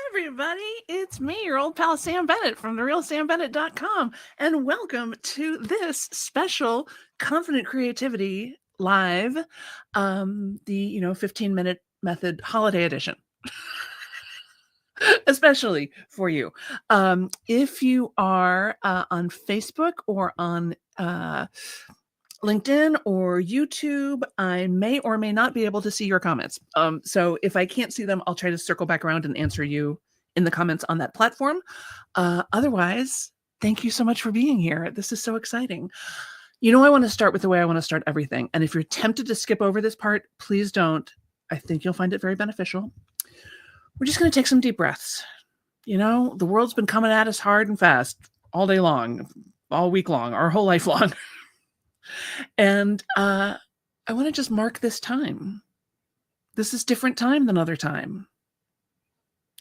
everybody. It's me, your old pal Sam Bennett from therealsambennett.com, and welcome to this special Confident Creativity Live, the 15-minute method holiday edition. Especially for you. If you are on Facebook or on LinkedIn or YouTube, I may or may not be able to see your comments. So if I can't see them, I'll try to circle back around and answer you in the comments on that platform. Otherwise, thank you so much for being here. This is so exciting. I want to start with the way I want to start everything. And if you're tempted to skip over this part, please don't. I think you'll find it very beneficial. We're just going to take some deep breaths. The world's been coming at us hard and fast all day long, all week long, our whole life long. And I want to just mark this time. This is different time than other time.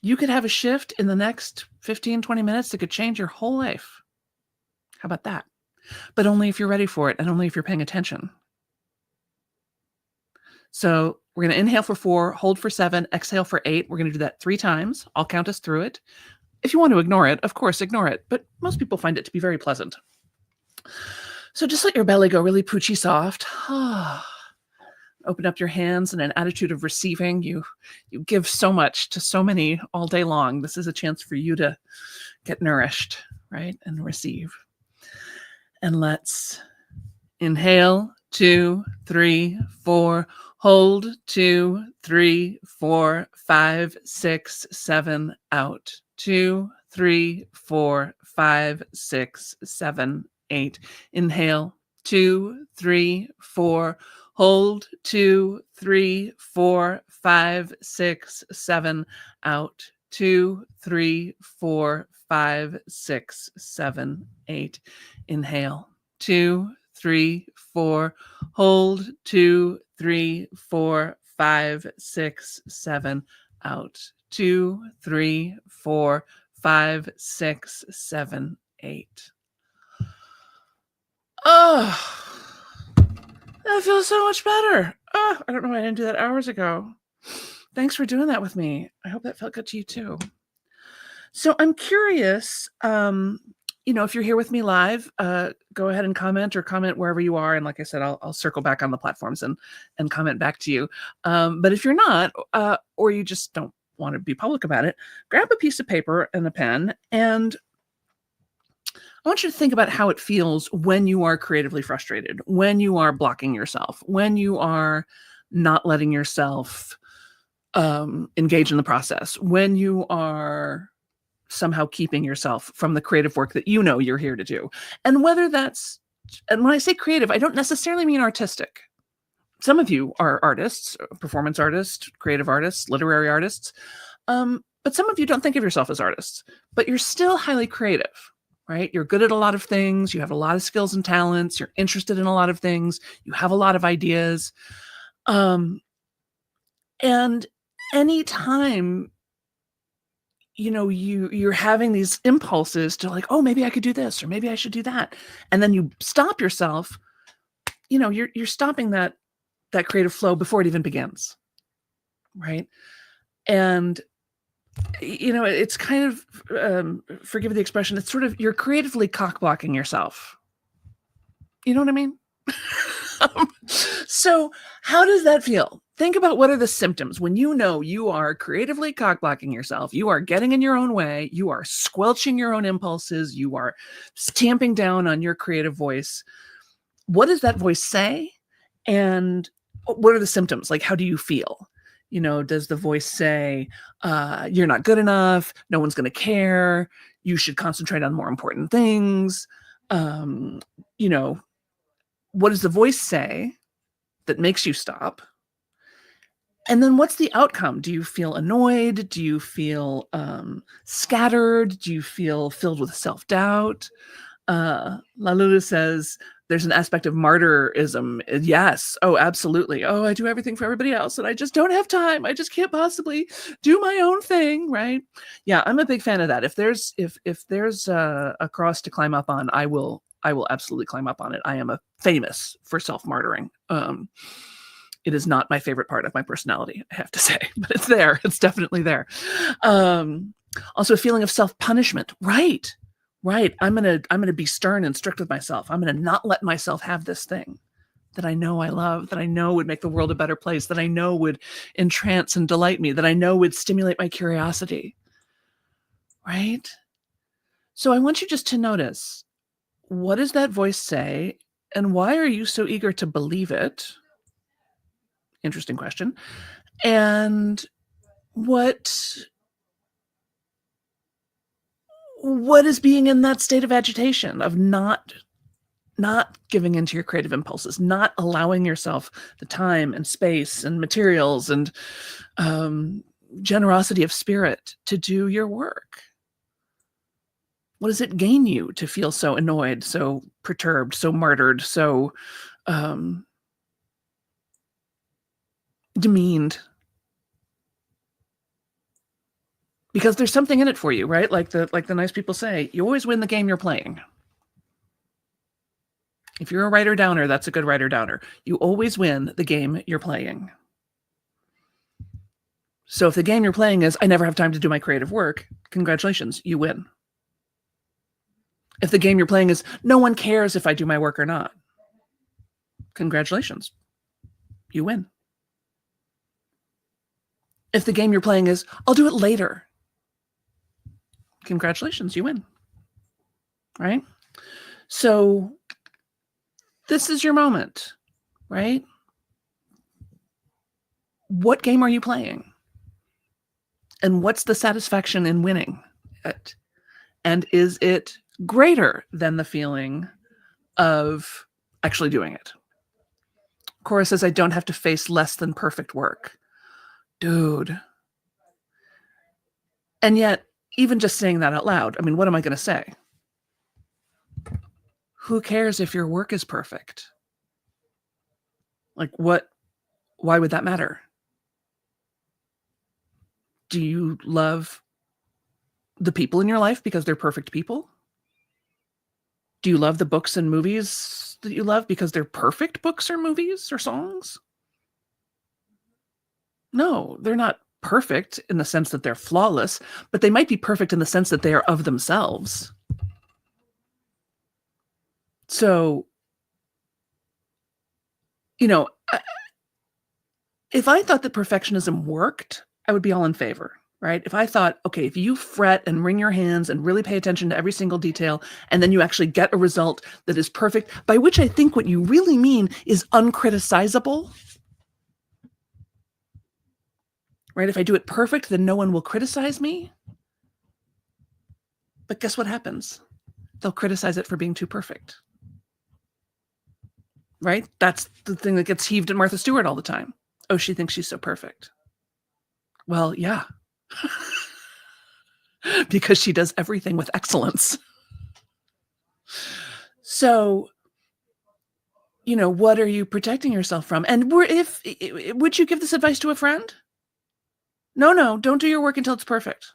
You could have a shift in the next 15, 20 minutes that could change your whole life. How about that? But only if you're ready for it and only if you're paying attention. So we're going to inhale for 4, hold for 7, exhale for 8. We're going to do that 3 times. I'll count us through it. If you want to ignore it, of course, ignore it. But most people find it to be very pleasant. So just let your belly go really poochy soft. Open up your hands in an attitude of receiving. You give so much to so many all day long. This is a chance for you to get nourished, right? And receive. And let's inhale, 2, 3, 4. Hold, 2, 3, 4, 5, 6, 7, out. 2, 3, 4, 5, 6, 7, 8. Inhale, 2, 3, 4. Hold, 2, 3, 4, 5, 6, 7, out. 2, 3, 4, 5, 6, 7, 8. Inhale, 2, 3, 4. Hold, 2, 3, 4, 5, 6, 7, out. 2, 3, 4, 5, 6, 7, 8. Oh, that feels so much better. Oh, I don't know why I didn't do that hours ago. Thanks for doing that with me. I hope that felt good to you too. So I'm curious, if you're here with me live, go ahead and comment wherever you are. And like I said, I'll circle back on the platforms and comment back to you. But if you're not, or you just don't want to be public about it, grab a piece of paper and a pen, and I want you to think about how it feels when you are creatively frustrated, when you are blocking yourself, when you are not letting yourself engage in the process, when you are somehow keeping yourself from the creative work that you're here to do. And whether that's, and when I say creative, I don't necessarily mean artistic. Some of you are artists, performance artists, creative artists, literary artists. But some of you don't think of yourself as artists, but you're still highly creative, right? You're good at a lot of things. You have a lot of skills and talents. You're interested in a lot of things. You have a lot of ideas. And anytime you're having these impulses to like, oh, maybe I could do this, or maybe I should do that. And then you stop yourself, you're stopping that creative flow before it even begins. Right. And, it's kind of, forgive the expression, it's sort of, you're creatively cock blocking yourself. You know what I mean? So how does that feel? Think about what are the symptoms when you are creatively cock blocking yourself, you are getting in your own way, you are squelching your own impulses, you are stamping down on your creative voice. What does that voice say? And what are the symptoms? Like, how do you feel? Does the voice say, you're not good enough, no one's going to care, you should concentrate on more important things? What does the voice say that makes you stop? And then what's the outcome? Do you feel annoyed? Do you feel scattered? Do you feel filled with self-doubt? Lalula says, there's an aspect of martyrism. Yes. Oh, absolutely. Oh, I do everything for everybody else and I just don't have time. I just can't possibly do my own thing. Right. Yeah. I'm a big fan of that. If there's a cross to climb up on, I will absolutely climb up on it. I am famous for self-martyring. It is not my favorite part of my personality, I have to say, but it's there. It's definitely there. Also a feeling of self-punishment. Right. Right. I'm gonna be stern and strict with myself. I'm gonna not let myself have this thing that I know I love, that I know would make the world a better place, that I know would entrance and delight me, that I know would stimulate my curiosity. Right? So I want you just to notice, what does that voice say, and why are you so eager to believe it? Interesting question. And what is being in that state of agitation, of not giving into your creative impulses, not allowing yourself the time and space and materials and generosity of spirit to do your work? What does it gain you to feel so annoyed, so perturbed, so martyred, so demeaned? Because there's something in it for you, right? Like the nice people say, you always win the game you're playing. If you're a writer downer, that's a good writer downer. You always win the game you're playing. So if the game you're playing is, I never have time to do my creative work, congratulations, you win. If the game you're playing is, no one cares if I do my work or not, congratulations, you win. If the game you're playing is, I'll do it later, congratulations, you win. Right? So this is your moment, right? What game are you playing? And what's the satisfaction in winning it? And is it greater than the feeling of actually doing it? Cora says, I don't have to face less than perfect work. Dude. And yet, even just saying that out loud, I mean, what am I going to say? Who cares if your work is perfect? Like, why would that matter? Do you love the people in your life because they're perfect people? Do you love the books and movies that you love because they're perfect books or movies or songs? No, they're not perfect in the sense that they're flawless, but they might be perfect in the sense that they are of themselves. So, you know, if I thought that perfectionism worked, I would be all in favor, right? If I thought, okay, if you fret and wring your hands and really pay attention to every single detail, and then you actually get a result that is perfect, by which I think what you really mean is uncriticizable, right? If I do it perfect, then no one will criticize me. But guess what happens? They'll criticize it for being too perfect. Right? That's the thing that gets heaved at Martha Stewart all the time. Oh, she thinks she's so perfect. Well, yeah. Because she does everything with excellence. So, you know, what are you protecting yourself from? And would you give this advice to a friend? No, don't do your work until it's perfect.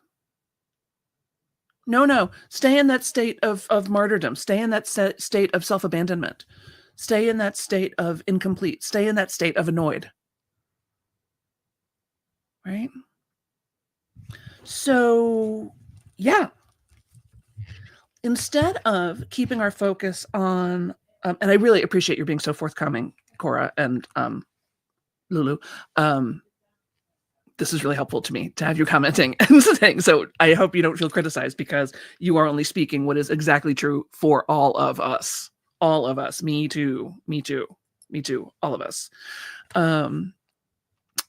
No, stay in that state of martyrdom. Stay in that state of self-abandonment. Stay in that state of incomplete. Stay in that state of annoyed. Right? So, yeah. Instead of keeping our focus on, and I really appreciate you being so forthcoming, Cora and Lulu. This is really helpful to me to have you commenting and saying, so I hope you don't feel criticized because you are only speaking what is exactly true for all of us. All of us. Me too. All of us.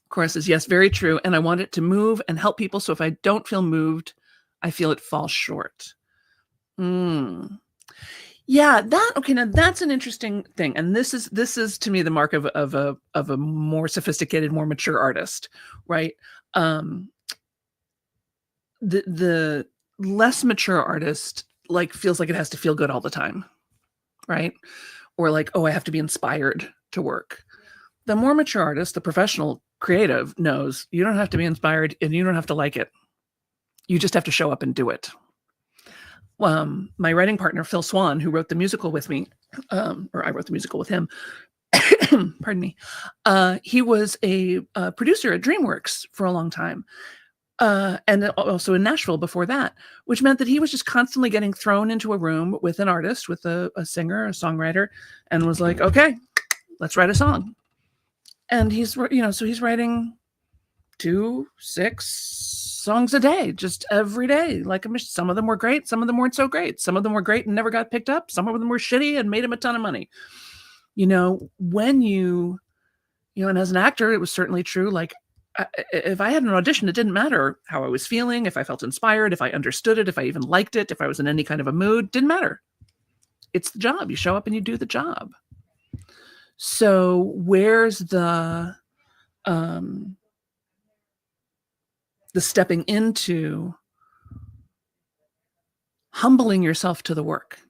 Cora says, yes, very true. And I want it to move and help people. So if I don't feel moved, I feel it falls short. Yeah, now that's an interesting thing. And this is to me the mark of a more sophisticated, more mature artist, right? The less mature artist feels like it has to feel good all the time, right? Or like, oh, I have to be inspired to work. The more mature artist, the professional creative, knows you don't have to be inspired and you don't have to like it. You just have to show up and do it. My writing partner, Phil Swan, who wrote the musical with me, or I wrote the musical with him, pardon me, he was a producer at DreamWorks for a long time. And also in Nashville before that, which meant that he was just constantly getting thrown into a room with an artist, with a singer, a songwriter, and was like, okay, let's write a song. And he's writing 2, 6 songs a day, just every day. Like, some of them were great, some of them weren't so great. Some of them were great and never got picked up. Some of them were shitty and made him a ton of money. When and as an actor, it was certainly true. Like, if I had an audition, it didn't matter how I was feeling, if I felt inspired, if I understood it, if I even liked it, if I was in any kind of a mood, didn't matter. It's the job. You show up and you do the job. So where's the stepping into humbling yourself to the work?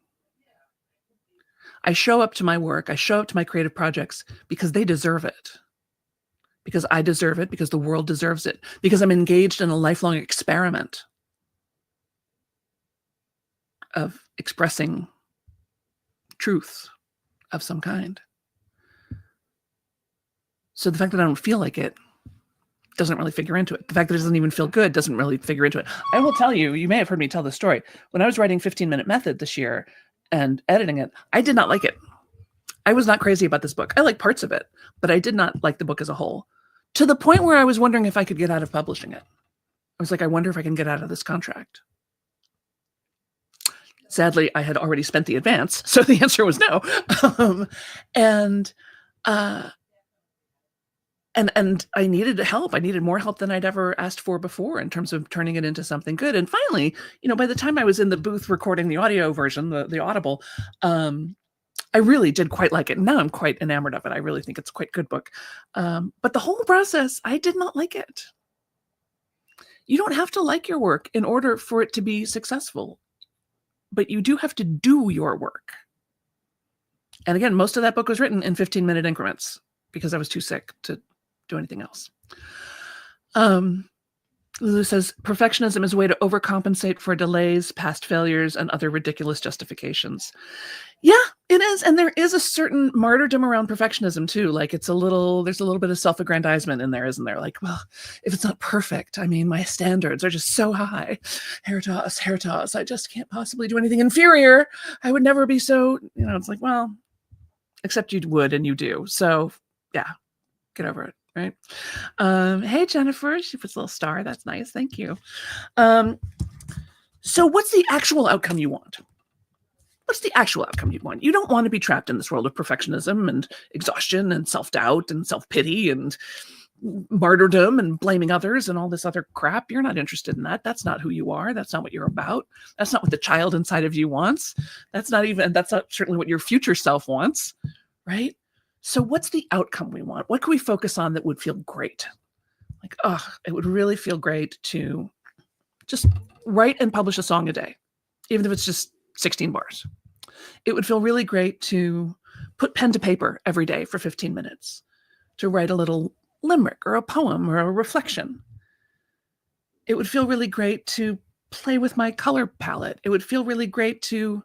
I show up to my work, I show up to my creative projects because they deserve it. Because I deserve it, because the world deserves it, because I'm engaged in a lifelong experiment of expressing truth of some kind. So the fact that I don't feel like it doesn't really figure into it. The fact that it doesn't even feel good doesn't really figure into it. I will tell you, you may have heard me tell this story. When I was writing 15-Minute Method this year and editing it, I did not like it. I was not crazy about this book. I like parts of it, but I did not like the book as a whole, to the point where I was wondering if I could get out of publishing it. I was like, I wonder if I can get out of this contract. Sadly, I had already spent the advance, so the answer was no. And I needed help. I needed more help than I'd ever asked for before in terms of turning it into something good. And finally, by the time I was in the booth recording the audio version, the Audible, I really did quite like it. Now I'm quite enamored of it. I really think it's a quite good book. But the whole process, I did not like it. You don't have to like your work in order for it to be successful, but you do have to do your work. And again, most of that book was written in 15-minute increments because I was too sick to do anything else. Lulu says, perfectionism is a way to overcompensate for delays, past failures, and other ridiculous justifications. Yeah, it is. And there is a certain martyrdom around perfectionism too. Like, there's a little bit of self-aggrandizement in there, isn't there? Like, well, if it's not perfect, I mean, my standards are just so high. Hair toss, I just can't possibly do anything inferior. I would never be so, it's like, well, except you would and you do. So yeah, get over it. Right. Hey, Jennifer, she puts a little star. That's nice. Thank you. So what's the actual outcome you want? What's the actual outcome you want? You don't want to be trapped in this world of perfectionism and exhaustion and self-doubt and self-pity and martyrdom and blaming others and all this other crap. You're not interested in that. That's not who you are. That's not what you're about. That's not what the child inside of you wants. That's not certainly what your future self wants. Right? So what's the outcome we want? What can we focus on that would feel great? Like, it would really feel great to just write and publish a song a day, even if it's just 16 bars. It would feel really great to put pen to paper every day for 15 minutes, to write a little limerick or a poem or a reflection. It would feel really great to play with my color palette. It would feel really great to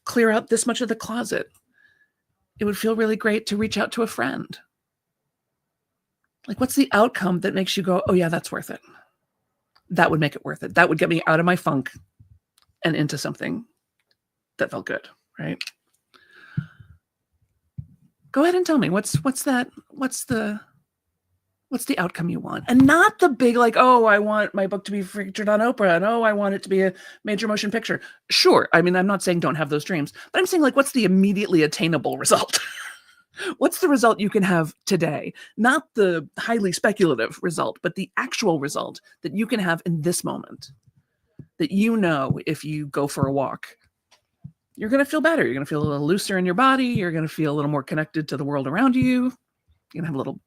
clear out this much of the closet. It would feel really great to reach out to a friend. Like, what's the outcome that makes you go, oh yeah, that's worth it? That would make it worth it. That would get me out of my funk and into something that felt good, right? Go ahead and tell me what's the outcome you want? And not the big, like, oh, I want my book to be featured on Oprah, and oh, I want it to be a major motion picture. Sure. I mean, I'm not saying don't have those dreams, but I'm saying, like, what's the immediately attainable result? What's the result you can have today? Not the highly speculative result, but the actual result that you can have in this moment. That if you go for a walk, you're going to feel better. You're going to feel a little looser in your body. You're going to feel a little more connected to the world around you. You're going to have a little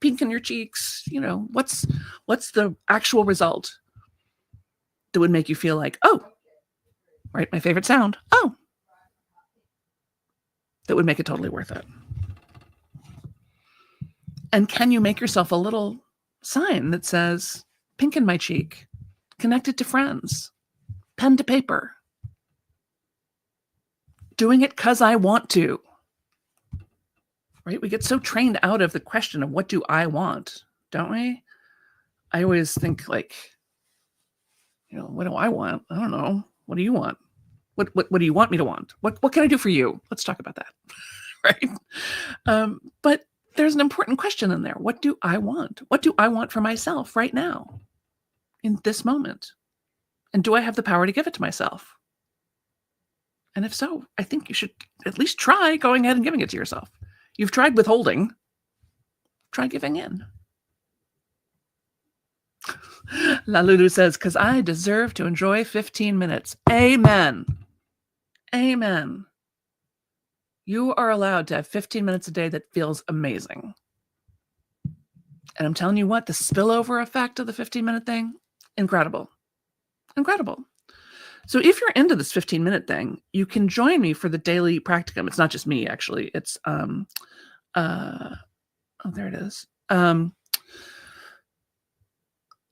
pink in your cheeks. What's the actual result that would make you feel like, oh, right, my favorite sound, oh, that would make it totally worth it? And can you make yourself a little sign that says, pink in my cheek, connected to friends, pen to paper, doing it because I want to? Right? We get so trained out of the question of what do I want, don't we? I always think, like, What do I want? I don't know. What do you want? What do you want me to want? What can I do for you? Let's talk about that. Right? But there's an important question in there. What do I want? What do I want for myself right now in this moment? And do I have the power to give it to myself? And if so, I think you should at least try going ahead and giving it to yourself. You've tried withholding. Try giving in. La Lulu says, because I deserve to enjoy 15 minutes. Amen. Amen. You are allowed to have 15 minutes a day that feels amazing. And I'm telling you what, the spillover effect of the 15-minute thing, incredible. Incredible. So if you're into this 15-minute thing, you can join me for the daily practicum. It's not just me, actually. It's, oh, there it is. I'm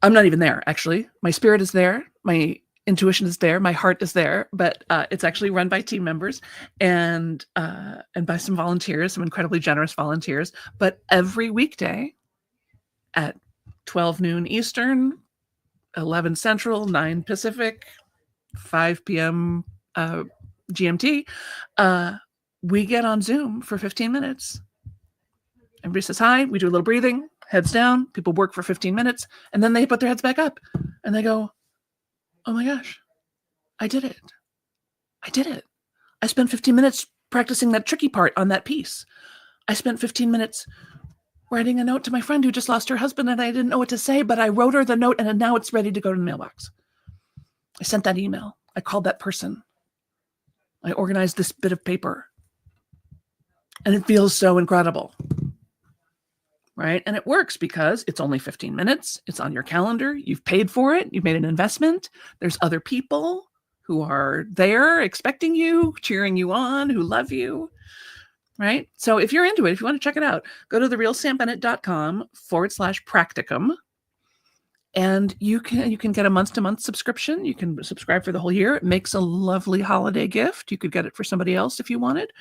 not even there, actually. My spirit is there. My intuition is there. My heart is there. But it's actually run by team members and by some volunteers, some incredibly generous volunteers. But every weekday at 12 noon Eastern, 11 Central, 9 Pacific, 5 p.m. GMT, we get on Zoom for 15 minutes. Everybody says hi. We do a little breathing, heads down. People work for 15 minutes, and then they put their heads back up, and they go, oh my gosh, I did it. I did it. I spent 15 minutes practicing that tricky part on that piece. I spent 15 minutes writing a note to my friend who just lost her husband, and I didn't know what to say, but I wrote her the note, and now it's ready to go to the mailbox. I sent that email. I called that person. I organized this bit of paper. And it feels so incredible. Right? And it works because it's only 15 minutes. It's on your calendar. You've paid for it. You've made an investment. There's other people who are there expecting you, cheering you on, who love you. Right? So if you're into it, if you want to check it out, go to therealsambennett.com/practicum. And you can get a month-to-month subscription. You can subscribe for the whole year. It makes a lovely holiday gift. You could get it for somebody else if you wanted.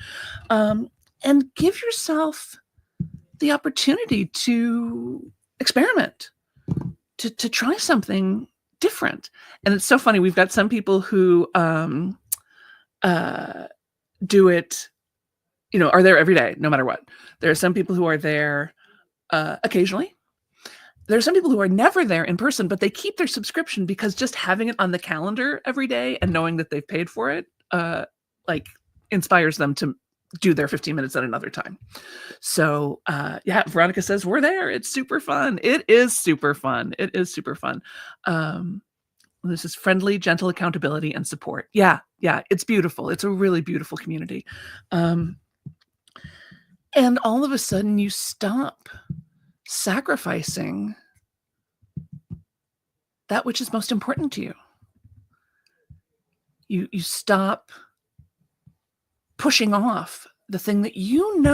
And give yourself the opportunity to experiment, to try something different. And it's so funny. We've got some people who do it, are there every day, no matter what. There are some people who are there occasionally. There are some people who are never there in person, but they keep their subscription because just having it on the calendar every day and knowing that they've paid for it, inspires them to do their 15 minutes at another time. So, Veronica says, we're there. It's super fun. It is super fun. It is super fun. This is friendly, gentle accountability and support. Yeah. It's beautiful. It's a really beautiful community. And all of a sudden you stop sacrificing that which is most important to you. You stop pushing off the thing that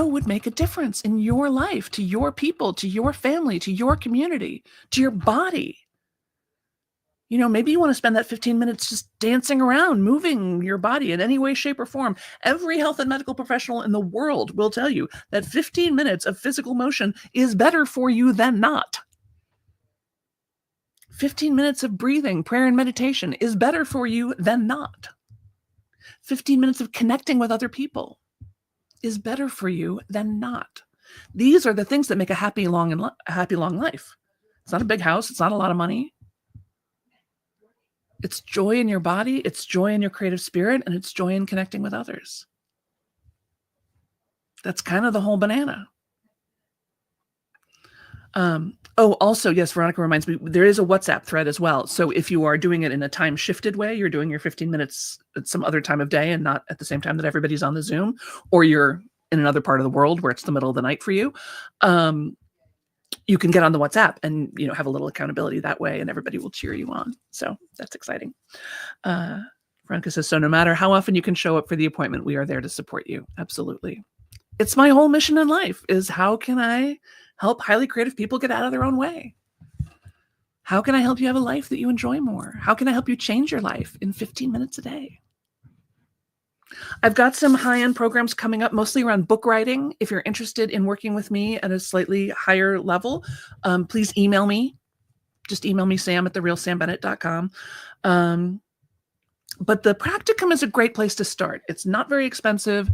would make a difference in your life, to your people, to your family, to your community, to your body. Maybe you want to spend that 15 minutes just dancing around, moving your body in any way, shape, or form. Every health and medical professional in the world will tell you that 15 minutes of physical motion is better for you than not. 15 minutes of breathing, prayer, and meditation is better for you than not. 15 minutes of connecting with other people is better for you than not. These are the things that make a happy, long life. It's not a big house. It's not a lot of money. It's joy in your body, it's joy in your creative spirit, and it's joy in connecting with others. That's kind of the whole banana. Also, yes, Veronica reminds me, there is a WhatsApp thread as well. So if you are doing it in a time-shifted way, you're doing your 15 minutes at some other time of day and not at the same time that everybody's on the Zoom, or you're in another part of the world where it's the middle of the night for you, you can get on the WhatsApp and, have a little accountability that way, and everybody will cheer you on. So that's exciting. Veronica says, so no matter how often you can show up for the appointment, we are there to support you. Absolutely. It's my whole mission in life is, how can I help highly creative people get out of their own way? How can I help you have a life that you enjoy more? How can I help you change your life in 15 minutes a day? I've got some high-end programs coming up, mostly around book writing. If you're interested in working with me at a slightly higher level, please email me just email me, sam@therealsambennett.com. But the practicum is a great place to start. It's not very expensive,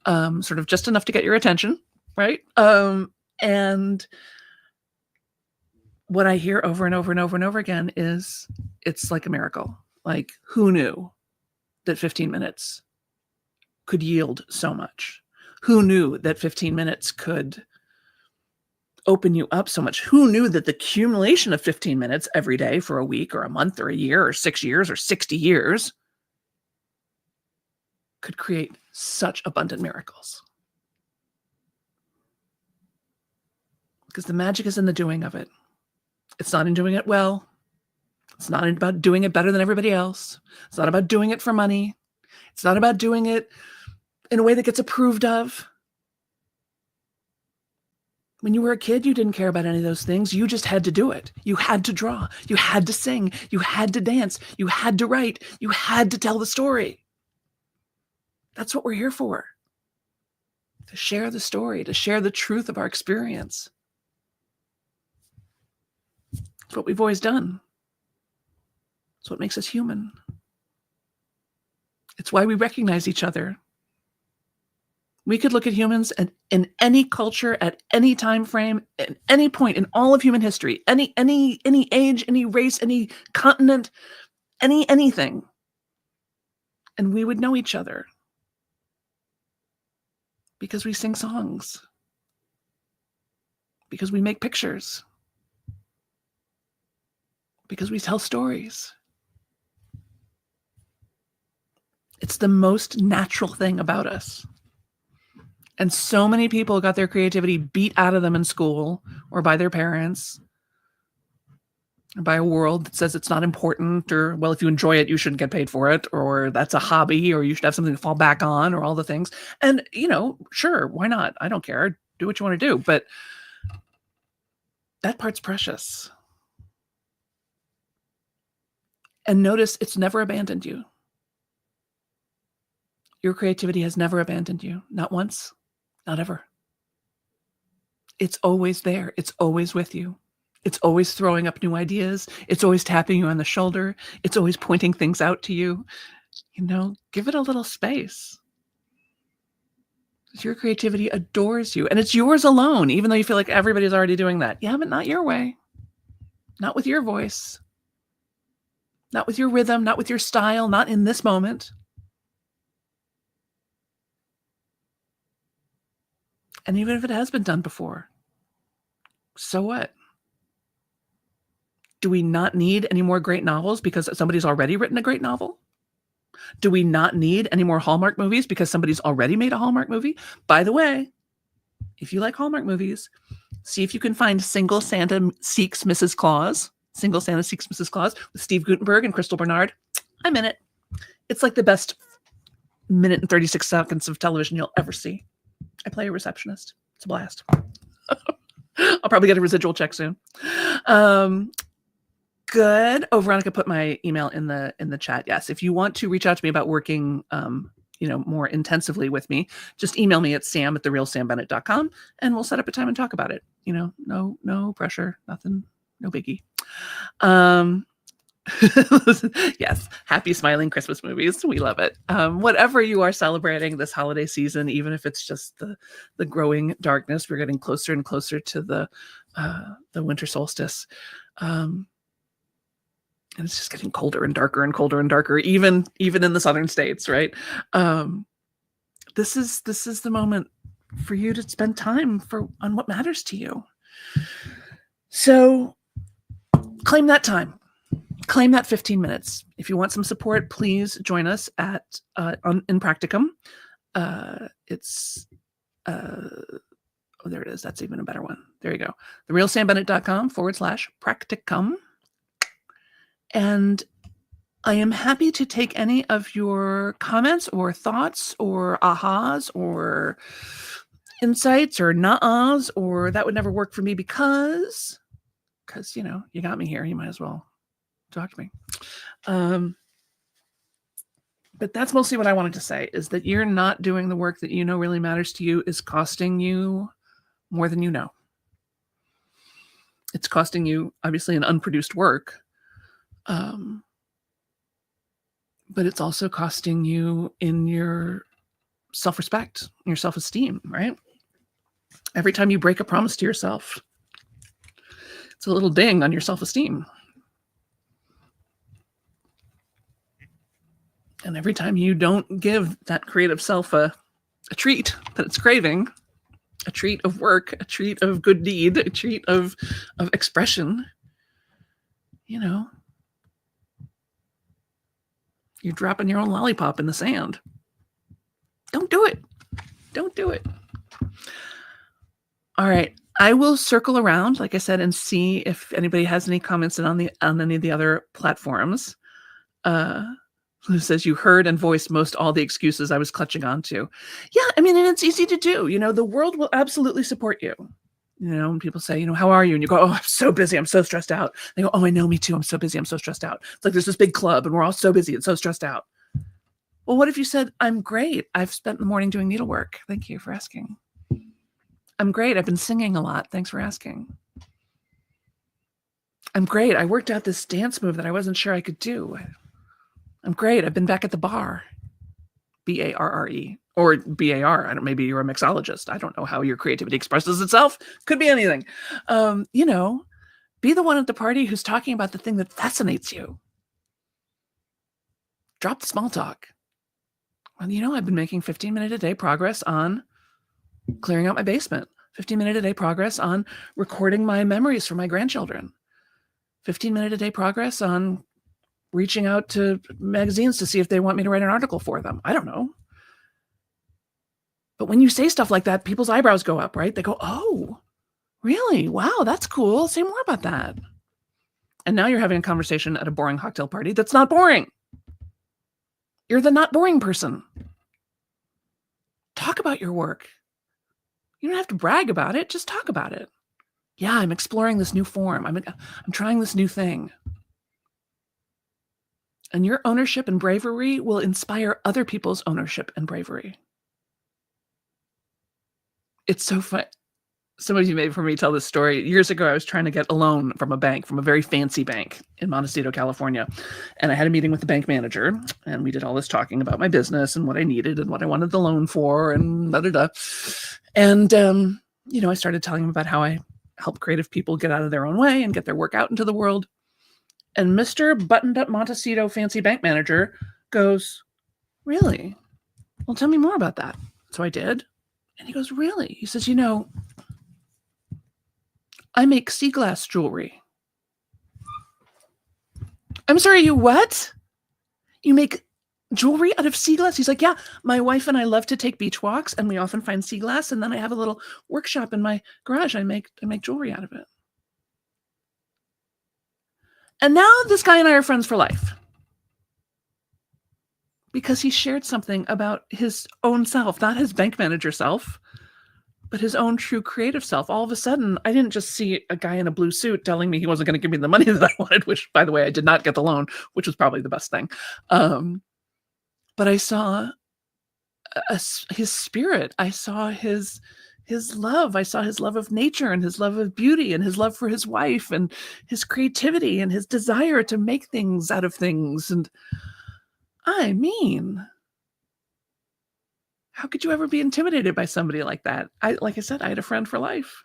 sort of just enough to get your attention, right? And what I hear over and over and over and over again is it's like a miracle. Like, who knew that 15 minutes could yield so much? Who knew that 15 minutes could open you up so much? Who knew that the accumulation of 15 minutes every day for a week or a month or a year or 6 years or 60 years could create such abundant miracles? Because the magic is in the doing of it. It's not in doing it well. It's not about doing it better than everybody else. It's not about doing it for money. It's not about doing it in a way that gets approved of. When you were a kid, you didn't care about any of those things. You just had to do it. You had to draw. You had to sing. You had to dance. You had to write. You had to tell the story. That's what we're here for. To share the story, to share the truth of our experience. It's what we've always done. It's what makes us human. It's why we recognize each other. We could look at humans and in any culture, at any time frame, at any point in all of human history, any age, any race, any continent, anything, and we would know each other because we sing songs, because we make pictures, because we tell stories. It's the most natural thing about us. And so many people got their creativity beat out of them in school or by their parents or by a world that says it's not important, or, well, if you enjoy it, you shouldn't get paid for it, or that's a hobby, or you should have something to fall back on, or all the things. And, sure, why not? I don't care. Do what you want to do. But that part's precious. And notice it's never abandoned you. Your creativity has never abandoned you. Not once, not ever. It's always there. It's always with you. It's always throwing up new ideas. It's always tapping you on the shoulder. It's always pointing things out to you. Give it a little space. Your creativity adores you, and it's yours alone, even though you feel like everybody's already doing that. Yeah, but not your way. Not with your voice. Not with your rhythm, not with your style, not in this moment. And even if it has been done before, so what? Do we not need any more great novels because somebody's already written a great novel? Do we not need any more Hallmark movies because somebody's already made a Hallmark movie? By the way, if you like Hallmark movies, see if you can find Single Santa Seeks Mrs. Claus. Single Santa Seeks Mrs. Claus with Steve Guttenberg and Crystal Bernard. I'm in it. It's like the best minute and 36 seconds of television you'll ever see. I play a receptionist. It's a blast. I'll probably get a residual check soon. Good. Oh, Veronica put my email in the chat. Yes. If you want to reach out to me about working, more intensively with me, just email me at sam@therealsambennett.com and we'll set up a time and talk about it. No pressure, nothing, no biggie. Yes. Happy smiling Christmas movies. We love it. Whatever you are celebrating this holiday season, even if it's just the growing darkness, we're getting closer and closer to the winter solstice. And it's just getting colder and darker and colder and darker, even in the southern states, right? This is the moment for you to spend time on what matters to you. So claim that time. Claim that 15 minutes. If you want some support, please join us in Practicum. It's there it is. That's even a better one. There you go. therealsambennett.com/practicum. And I am happy to take any of your comments or thoughts or ahas or insights or nah-ahs, or that would never work for me because you got me here. You might as well talk to me. But that's mostly what I wanted to say, is that you're not doing the work that really matters to you is costing you more than you know. It's costing you, obviously, an unproduced work. Um, but it's also costing you in your self-respect, your self-esteem, right? Every time you break a promise to yourself, it's a little ding on your self-esteem. And every time you don't give that creative self a treat that it's craving, a treat of work, a treat of good deed, a treat of expression, you know, you're dropping your own lollipop in the sand. Don't do it. Don't do it. All right. I will circle around, like I said, and see if anybody has any comments on any of the other platforms. Who says you heard and voiced most all the excuses I was clutching onto. Yeah, I mean, and it's easy to do. The world will absolutely support you. When people say, how are you? And you go, oh, I'm so busy. I'm so stressed out. They go, oh, I know, me too. I'm so busy. I'm so stressed out. It's like there's this big club and we're all so busy and so stressed out. Well, what if you said, I'm great. I've spent the morning doing needlework. Thank you for asking. I'm great. I've been singing a lot. Thanks for asking. I'm great. I worked out this dance move that I wasn't sure I could do. I'm great. I've been back at the bar. B-A-R-R-E. Or B-A-R. I don't. Maybe you're a mixologist. I don't know how your creativity expresses itself. Could be anything. Be the one at the party who's talking about the thing that fascinates you. Drop the small talk. Well, I've been making 15-minute a day progress on clearing out my basement. 15-minute a day progress on recording my memories for my grandchildren. 15-minute a day progress on reaching out to magazines to see if they want me to write an article for them. I don't know. But when you say stuff like that, people's eyebrows go up, right? They go, oh, really? Wow, that's cool. Say more about that. And now you're having a conversation at a boring cocktail party that's not boring. You're the not boring person. Talk about your work. You don't have to brag about it. Just talk about it. Yeah, I'm exploring this new form. I'm trying this new thing. And your ownership and bravery will inspire other people's ownership and bravery. It's so fun. Some of you may have heard me tell this story. Years ago, I was trying to get a loan from a bank, from a very fancy bank in Montecito, California. And I had a meeting with the bank manager, and we did all this talking about my business and what I needed and what I wanted the loan for and da-da-da. And, I started telling him about how I help creative people get out of their own way and get their work out into the world. And Mr. Buttoned-up Montecito fancy bank manager goes, really? Well, tell me more about that. So I did. And he goes, really? He says, I make sea glass jewelry. I'm sorry, you what? You make jewelry out of sea glass? He's like, yeah, my wife and I love to take beach walks and we often find sea glass. And then I have a little workshop in my garage. I make jewelry out of it. And now this guy and I are friends for life. Because he shared something about his own self, not his bank manager self, but his own true creative self. All of a sudden, I didn't just see a guy in a blue suit telling me he wasn't going to give me the money that I wanted, which, by the way, I did not get the loan, which was probably the best thing. But I saw his spirit. I saw his love. I saw his love of nature and his love of beauty and his love for his wife and his creativity and his desire to make things out of things. And I mean, how could you ever be intimidated by somebody like that? Like I said, I had a friend for life.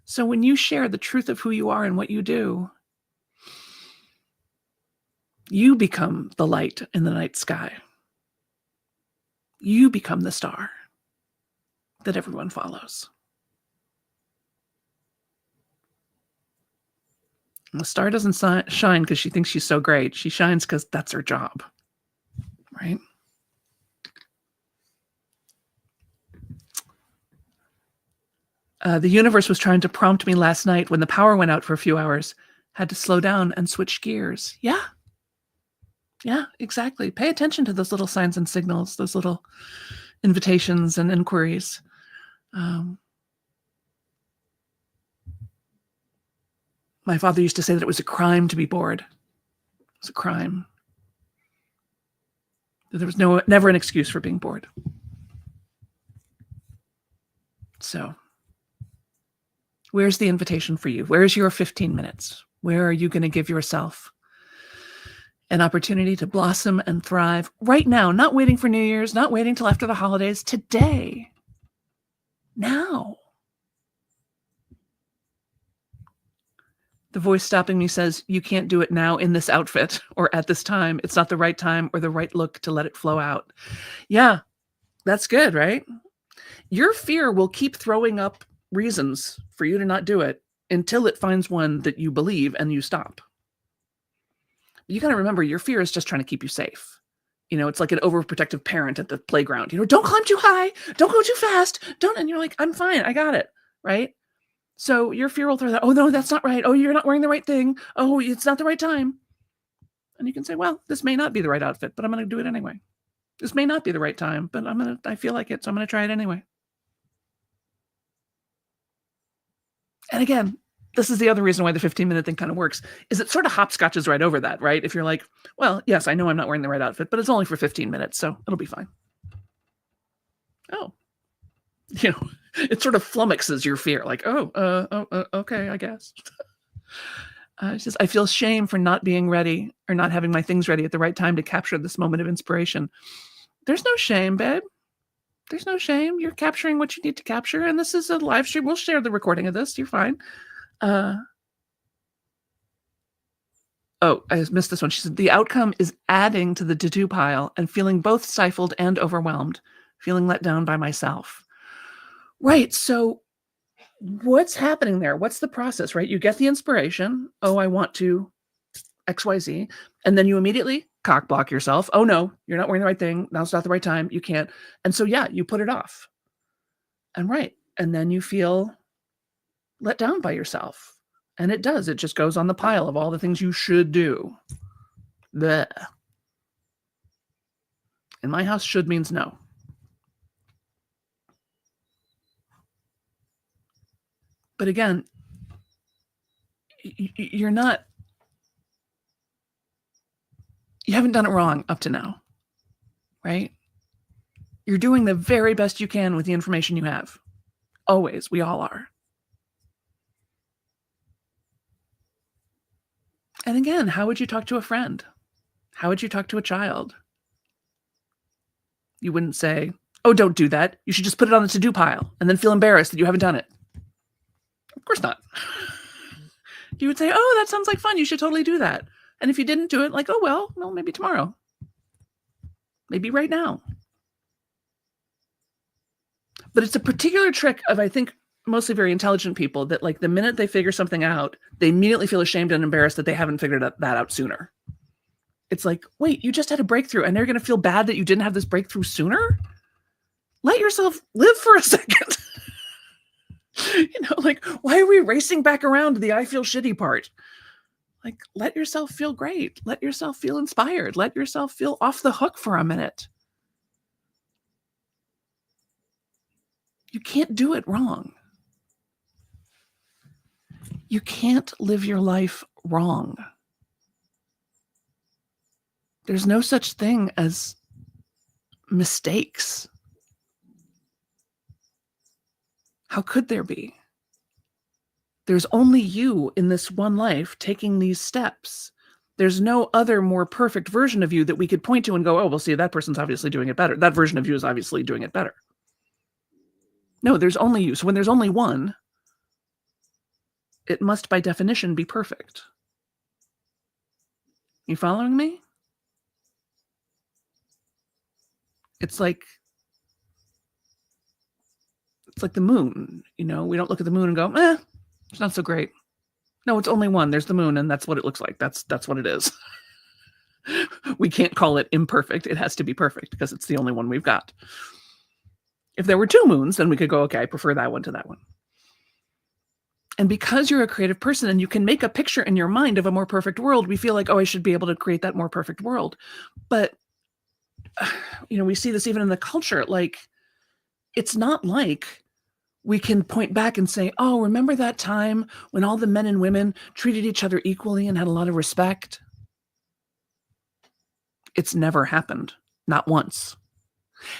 So when you share the truth of who you are and what you do, you become the light in the night sky. You become the star that everyone follows. And the star doesn't shine because she thinks she's so great. She shines because that's her job, right? The universe was trying to prompt me last night when the power went out for a few hours. Had to slow down and switch gears. Yeah, exactly. Pay attention to those little signs and signals, those little invitations and inquiries. My father used to say that it was a crime to be bored. It was a crime. There was never an excuse for being bored. So Where's the invitation for you? Where's your 15 minutes? Where are you going to give yourself an opportunity to blossom and thrive right now, not waiting for New Year's, not waiting till after the holidays, today, now? The voice stopping me says, you can't do it now in this outfit or at this time. It's not the right time or the right look to let it flow out. Yeah, that's good, right? Your fear will keep throwing up reasons for you to not do it until it finds one that you believe and you stop. You got to remember, your fear is just trying to keep you safe. It's like an overprotective parent at the playground. Don't climb too high. Don't go too fast. Don't. And you're like, I'm fine. I got it. Right? So your fear will throw that, oh, no, that's not right. Oh, you're not wearing the right thing. Oh, it's not the right time. And you can say, well, this may not be the right outfit, but I'm going to do it anyway. This may not be the right time, but I feel like it, so I'm going to try it anyway. And again, this is the other reason why the 15-minute thing kind of works, is it sort of hopscotches right over that, right? If you're like, well, yes, I know I'm not wearing the right outfit, but it's only for 15 minutes, so it'll be fine. Oh, it sort of flummoxes your fear, like, okay, I guess. It says, I feel shame for not being ready or not having my things ready at the right time to capture this moment of inspiration. There's no shame, babe. There's no shame. You're capturing what you need to capture, and this is a live stream. We'll share the recording of this. You're fine. Oh, I missed this one. She said, the outcome is adding to the to-do pile and feeling both stifled and overwhelmed, feeling let down by myself. Right. So what's happening there? What's the process, right? You get the inspiration. Oh, I want to XYZ. And then you immediately cock block yourself. Oh, no, you're not wearing the right thing. Now's not the right time. You can't. And so, yeah, you put it off. And right. And then you feel let down by yourself. And it does. It just goes on the pile of all the things you should do. Blech. In my house, should means no. But again, you haven't done it wrong up to now, right? You're doing the very best you can with the information you have. Always. We all are. And again, how would you talk to a friend? How would you talk to a child? You wouldn't say, oh, don't do that. You should just put it on the to-do pile and then feel embarrassed that you haven't done it. Of course not. You would say, oh, that sounds like fun. You should totally do that. And if you didn't do it, like, oh, well, maybe tomorrow. Maybe right now. But it's a particular trick of, I think, mostly very intelligent people that, like, the minute they figure something out, they immediately feel ashamed and embarrassed that they haven't figured that out sooner. It's like, wait, you just had a breakthrough and they're going to feel bad that you didn't have this breakthrough sooner? Let yourself live for a second. Like, why are we racing back around to the I feel shitty part? Like, let yourself feel great. Let yourself feel inspired. Let yourself feel off the hook for a minute. You can't do it wrong. You can't live your life wrong. There's no such thing as mistakes. How could there be? There's only you in this one life taking these steps. There's no other more perfect version of you that we could point to and go, oh, well, see, that person's obviously doing it better. That version of you is obviously doing it better. No, there's only you. So when there's only one, it must by definition be perfect. You following me? It's like the moon. We don't look at the moon and go, it's not so great. No, it's only one. There's the moon, and that's what it looks like. That's what it is. We can't call it imperfect. It has to be perfect because it's the only one we've got. If there were two moons, then we could go, okay, I prefer that one to that one. And because you're a creative person and you can make a picture in your mind of a more perfect world, we feel like, oh, I should be able to create that more perfect world. But, we see this even in the culture. Like, it's not like we can point back and say, oh, remember that time when all the men and women treated each other equally and had a lot of respect? It's never happened. Not once.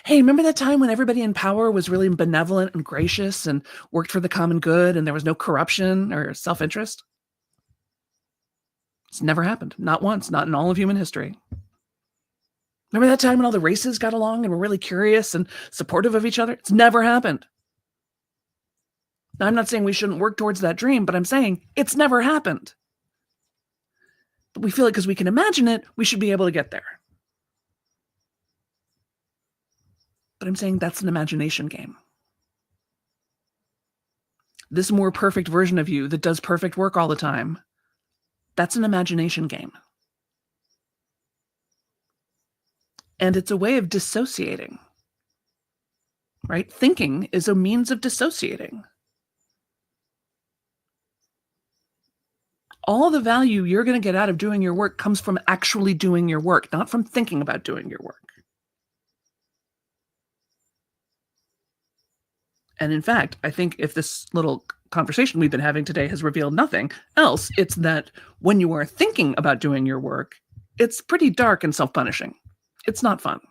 Hey, remember that time when everybody in power was really benevolent and gracious and worked for the common good and there was no corruption or self-interest? It's never happened. Not once, not in all of human history. Remember that time when all the races got along and were really curious and supportive of each other? It's never happened. Now, I'm not saying we shouldn't work towards that dream, but I'm saying it's never happened. But we feel like because we can imagine it, we should be able to get there. But I'm saying that's an imagination game. This more perfect version of you that does perfect work all the time, that's an imagination game. And it's a way of dissociating, right? Thinking is a means of dissociating. All the value you're going to get out of doing your work comes from actually doing your work, not from thinking about doing your work. And in fact, I think if this little conversation we've been having today has revealed nothing else, it's that when you are thinking about doing your work, it's pretty dark and self-punishing. It's not fun.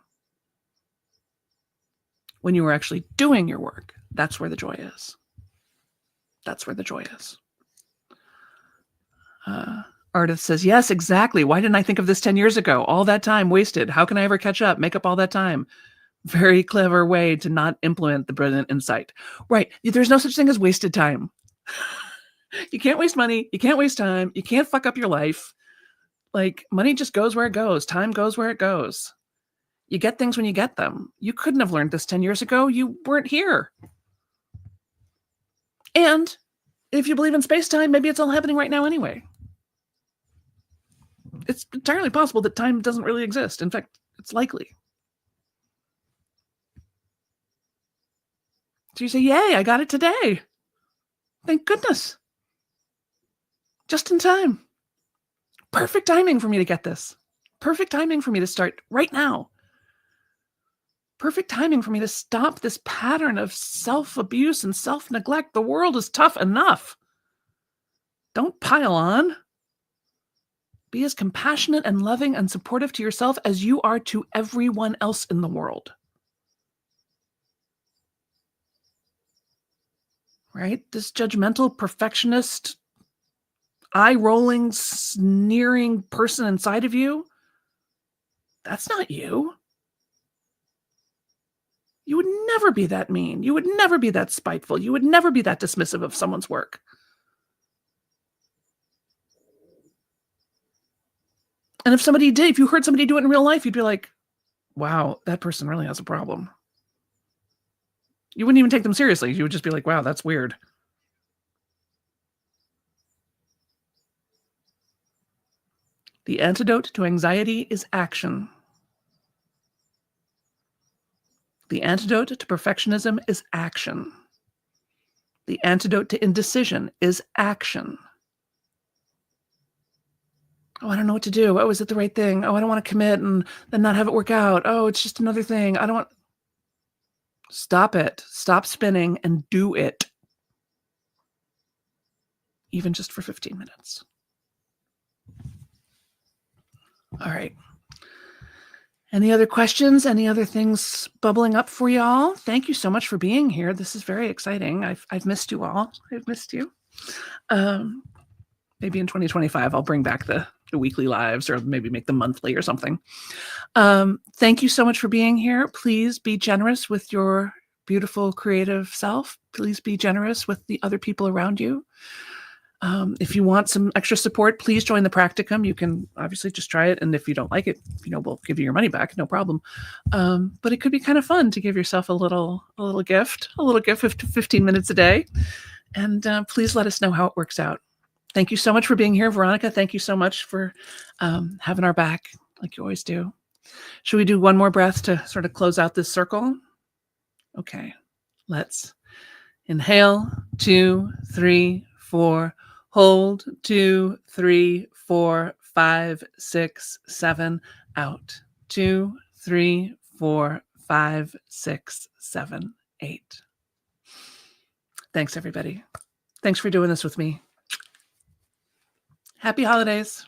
When you are actually doing your work, that's where the joy is. That's where the joy is. Artist says, yes, exactly. Why didn't I think of this 10 years ago? All that time wasted. How can I ever catch up? Make up all that time. Very clever way to not implement the brilliant insight. Right. There's no such thing as wasted time. You can't waste money. You can't waste time. You can't fuck up your life. Like, money just goes where it goes. Time goes where it goes. You get things when you get them. You couldn't have learned this 10 years ago. You weren't here. And if you believe in space-time, maybe it's all happening right now anyway. It's entirely possible that time doesn't really exist. In fact, it's likely. So you say, yay, I got it today. Thank goodness. Just in time. Perfect timing for me to get this. Perfect timing for me to start right now. Perfect timing for me to stop this pattern of self-abuse and self-neglect. The world is tough enough. Don't pile on. Be as compassionate and loving and supportive to yourself as you are to everyone else in the world. Right? This judgmental, perfectionist, eye-rolling, sneering person inside of you, that's not you. You would never be that mean. You would never be that spiteful. You would never be that dismissive of someone's work. And if somebody did, if you heard somebody do it in real life, you'd be like, wow, that person really has a problem. You wouldn't even take them seriously. You would just be like, wow, that's weird. The antidote to anxiety is action. The antidote to perfectionism is action. The antidote to indecision is action. Oh, I don't know what to do. Oh, is it the right thing? Oh, I don't want to commit and then not have it work out. Oh, it's just another thing. I don't want. Stop it. Stop spinning and do it. Even just for 15 minutes. All right. Any other questions? Any other things bubbling up for y'all? Thank you so much for being here. This is very exciting. I've missed you all. I've missed you. Maybe in 2025, I'll bring back the weekly lives or maybe make them monthly or something. Thank you so much for being here. Please be generous with your beautiful creative self. Please be generous with the other people around you. If you want some extra support, please join the practicum. You can obviously just try it. And if you don't like it, we'll give you your money back. No problem. But it could be kind of fun to give yourself a little gift of 15 minutes a day. And please let us know how it works out. Thank you so much for being here, Veronica. Thank you so much for having our back like you always do. Should we do one more breath to sort of close out this circle? Okay, let's inhale, 2, 3, 4, hold, 2, 3, 4, 5, 6, 7, out, 2, 3, 4, 5, 6, 7, 8. Thanks, everybody. Thanks for doing this with me. Happy holidays.